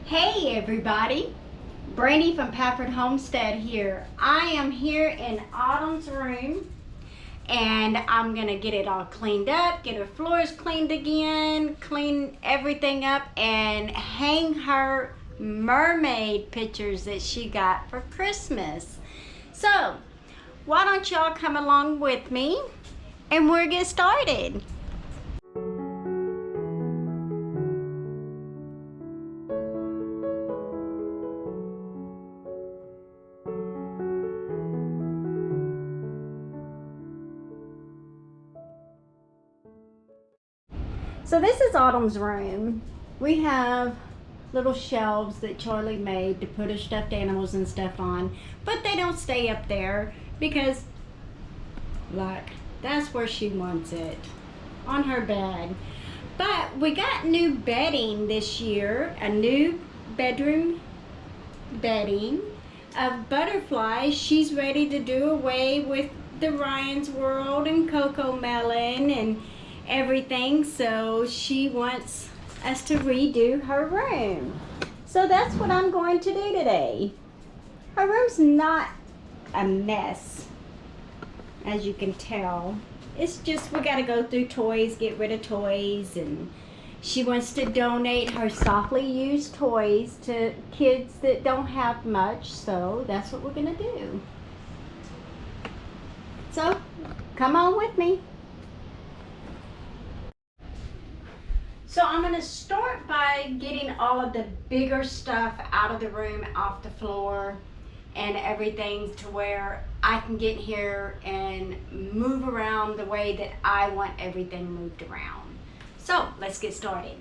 Hey everybody, Brandy from Pafford Homestead here. I am here in Autumn's room and I'm gonna get it all cleaned up, get her floors cleaned again, clean everything up and hang her mermaid pictures that she got for Christmas. So why don't y'all come along with me and we'll get started. So this is Autumn's room. We have little shelves that Charlie made to put her stuffed animals and stuff on, but they don't stay up there because, look, that's where she wants it, on her bed. But we got new bedding this year, a new bedroom bedding of butterflies. She's ready to do away with the Ryan's World and Coco Melon and everything, so she wants us to redo her room. So that's what I'm going to do today. Her room's not a mess, as you can tell. It's just we got to go through toys, get rid of toys, and she wants to donate her softly used toys to kids that don't have much, so that's what we're gonna do. So come on with me. So I'm going to start by getting all of the bigger stuff out of the room, off the floor and everything, to where I can get here and move around the way that I want everything moved around. So let's get started.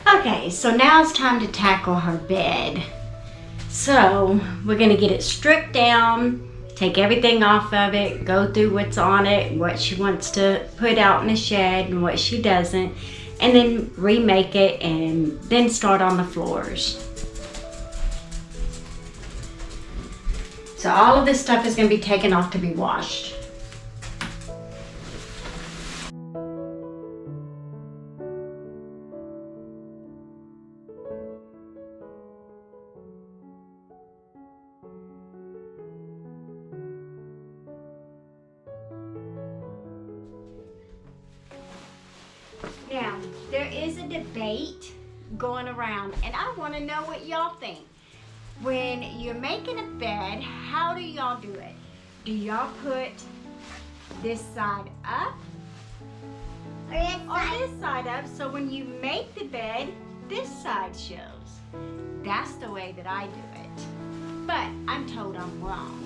Okay, so now it's time to tackle her bed. So we're gonna get it stripped down, take everything off of it, go through what's on it, what she wants to put out in the shed and what she doesn't, and then remake it and then start on the floors. So all of this stuff is gonna be taken off to be washed. a debate going around, and I want to know what y'all think. When you're making a bed, how do y'all do it? Do y'all put this side up or this side up, so when you make the bed, this side shows? That's the way that I do it, but I'm told I'm wrong.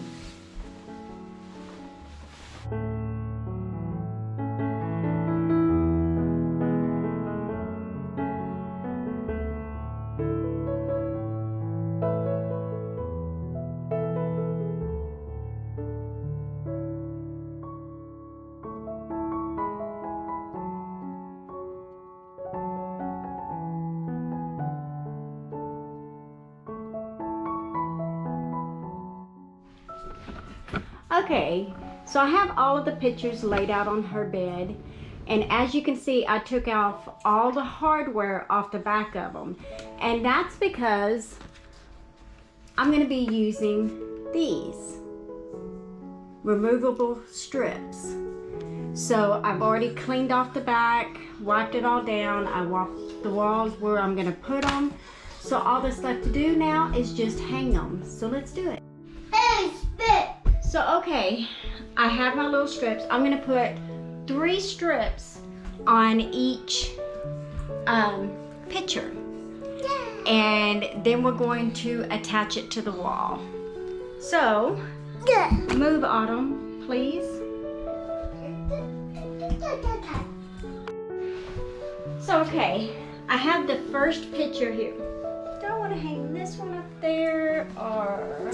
Okay, so I have all of the pictures laid out on her bed, and as you can see, I took off all the hardware off the back of them, and that's because I'm going to be using these removable strips. So I've already cleaned off the back, wiped it all down, I wiped the walls where I'm going to put them, so all that's left to do now is just hang them. So let's do it. Hey, spit! So okay, I have my little strips. I'm gonna put 3 strips on each picture. And then we're going to attach it to the wall. So, move Autumn, please. So okay, I have the first picture here. Do I want to hang this one up there, or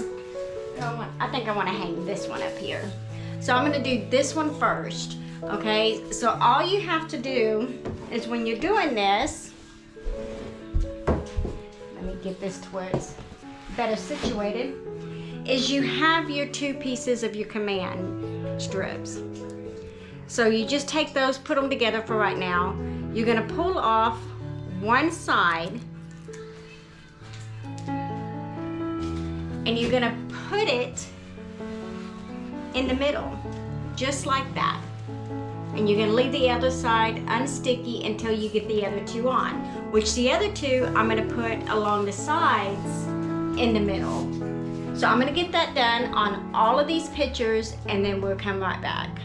I think I want to hang this one up here. So I'm going to do this one first. Okay, so all you have to do is when you're doing this, let me get this to where it's better situated, is you have your 2 pieces of your command strips. So you just take those, put them together for right now. You're going to pull off one side, and you're going to put it in the middle, just like that. And you're going to leave the other side unsticky until you get the other 2 on, which the other 2 I'm going to put along the sides in the middle. So I'm going to get that done on all of these pictures, and then we'll come right back.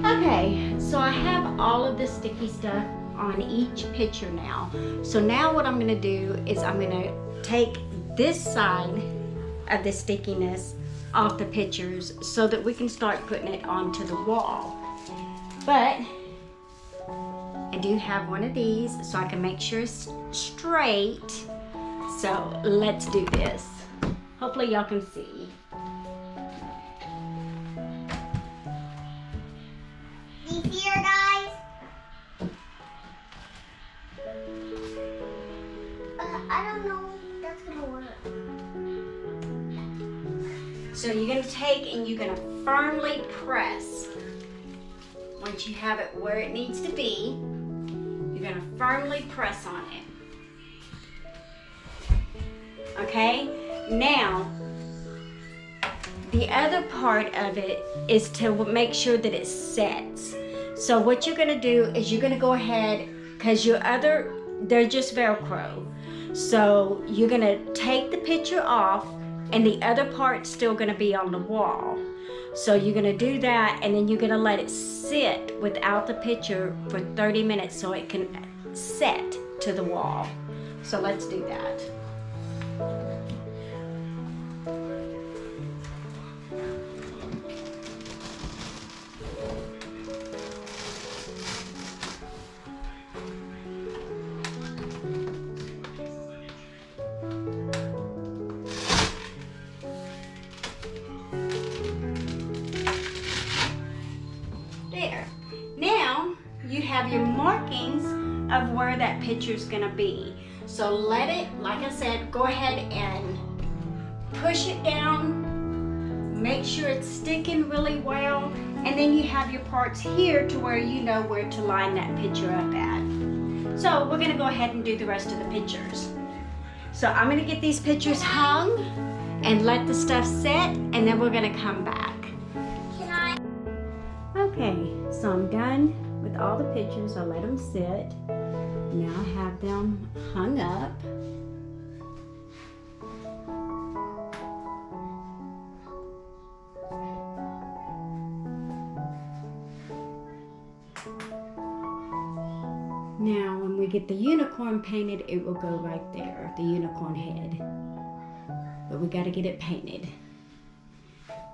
Okay, so I have all of the sticky stuff on each picture now. So now what I'm going to do is I'm going to take this side of the stickiness off the pictures so that we can start putting it onto the wall. But I do have one of these so I can make sure it's straight. So let's do this. Hopefully y'all can see. These here, guys. I don't know if that's gonna work. So you're going to take and you're going to firmly press. Once you have it where it needs to be, you're going to firmly press on it. Okay? Now, the other part of it is to make sure that it sets. So what you're going to do is you're going to go ahead, because they're just Velcro. So you're going to take the picture off, and the other part's still going to be on the wall. So you're going to do that, and then you're going to let it sit without the picture for 30 minutes so it can set to the wall. So let's do that. Have your markings of where that picture is going to be. So let it, like I said, go ahead and push it down, make sure it's sticking really well, and then you have your parts here to where you know where to line that picture up at. So we're going to go ahead and do the rest of the pictures. So I'm going to get these pictures hung and let the stuff set, and then we're going to come back. Okay, so I'm done with all the pictures. I let them sit. Now I have them hung up. Now, when we get the unicorn painted, it will go right there, the unicorn head. But we got to get it painted.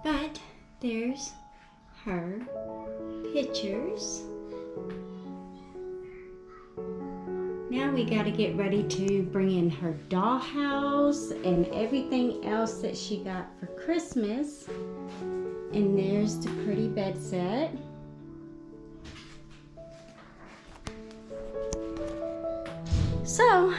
But there's her pictures. Now we got to get ready to bring in her dollhouse and everything else that she got for Christmas. And there's the pretty bed set. So,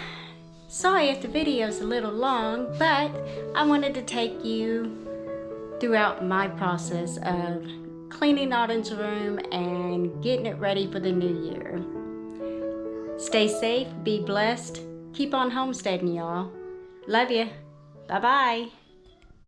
sorry if the video's a little long, but I wanted to take you throughout my process of cleaning Autumn's room and getting it ready for the new year. Stay safe, be blessed, keep on homesteading, y'all. Love you. Bye-bye.